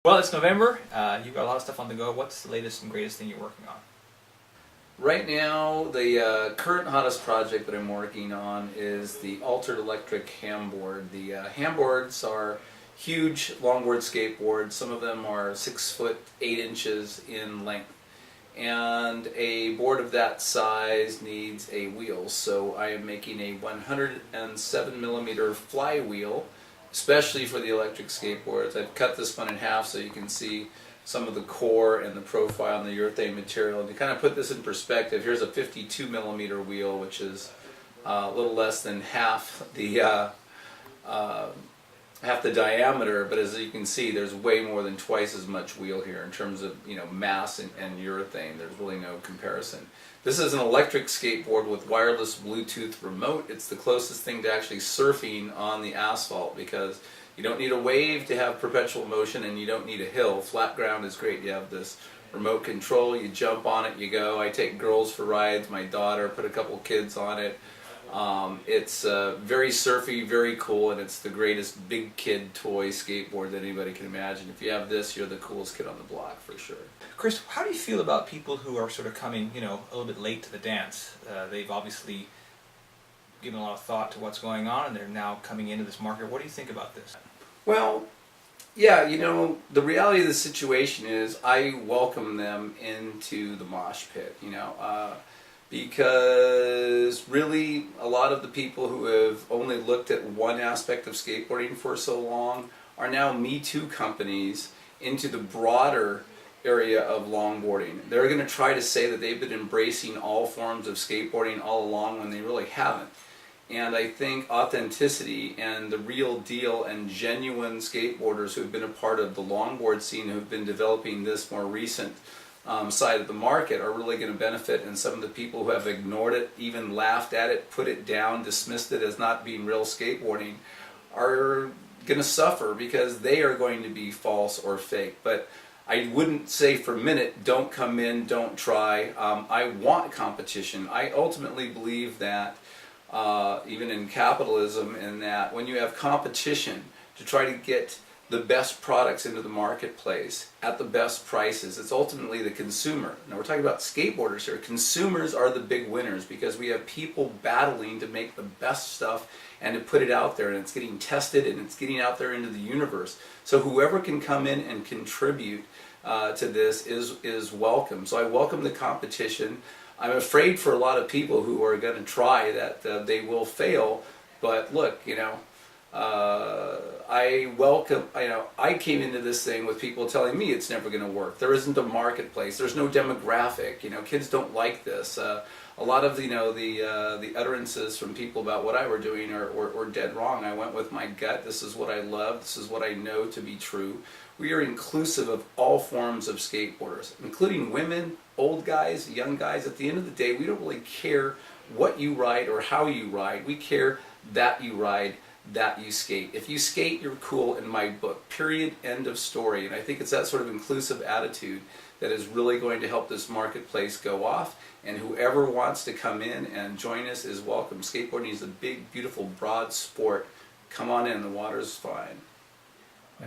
Well, it's November. You've got a lot of stuff on the go. What's the latest and greatest thing you're working on? Right now, the current hottest project that I'm working on is the Altered Electric Hamboard. The Hamboards are huge longboard skateboards. Some of them are 6 foot 8 inches in length. And a board of that size needs a wheel. So I am making a 107 millimeter flywheel, especially for the electric skateboards. I've cut this one in half so you can see some of the core and the profile and the urethane material. And to kind of put this in perspective, here's a 52 millimeter wheel, which is a little less than half the diameter, but as you can see, there's way more than twice as much wheel here in terms of mass and urethane. There's really no comparison. This is an electric skateboard with wireless Bluetooth remote. It's the closest thing to actually surfing on the asphalt because you don't need a wave to have perpetual motion and you don't need a hill. Flat ground is great. You have this remote control, you jump on it, you go. I take girls for rides, my daughter, put a couple kids on it. It's very surfy, very cool, and it's the greatest big kid toy skateboard that anybody can imagine. If you have this, you're the coolest kid on the block for sure. Chris, how do you feel about people who are sort of coming, a little bit late to the dance? They've obviously given a lot of thought to what's going on, and they're now coming into this market. What do you think about this? Well, yeah, the reality of the situation is I welcome them into the mosh pit, because really a lot of the people who have only looked at one aspect of skateboarding for so long are now Me Too companies into the broader area of longboarding. They're going to try to say that they've been embracing all forms of skateboarding all along when they really haven't. And I think authenticity and the real deal and genuine skateboarders who have been a part of the longboard scene, who have been developing this more recent side of the market, are really going to benefit. And some of the people who have ignored it, even laughed at it, put it down, dismissed it as not being real skateboarding, are going to suffer because they are going to be false or fake. But I wouldn't say for a minute, don't come in, don't try. I want competition. I ultimately believe that even in capitalism, in that when you have competition to try to get the best products into the marketplace at the best prices, it's ultimately the consumer. Now we're talking about skateboarders here. Consumers are the big winners because we have people battling to make the best stuff and to put it out there, and it's getting tested and it's getting out there into the universe. So whoever can come in and contribute to this is welcome. So I welcome the competition. I'm afraid for a lot of people who are going to try that they will fail, but look, I welcome, I came into this thing with people telling me it's never going to work. There isn't a marketplace. There's no demographic. Kids don't like this. A lot of the utterances from people about what I were doing were dead wrong. I went with my gut. This is what I love. This is what I know to be true. We are inclusive of all forms of skateboarders, including women, old guys, young guys. At the end of the day, we don't really care what you ride or how you ride. We care that you ride, that you skate. If you skate, you're cool in my book. Period. End of story. And I think it's that sort of inclusive attitude that is really going to help this marketplace go off. And whoever wants to come in and join us is welcome. Skateboarding is a big, beautiful, broad sport. Come on in. The water's fine.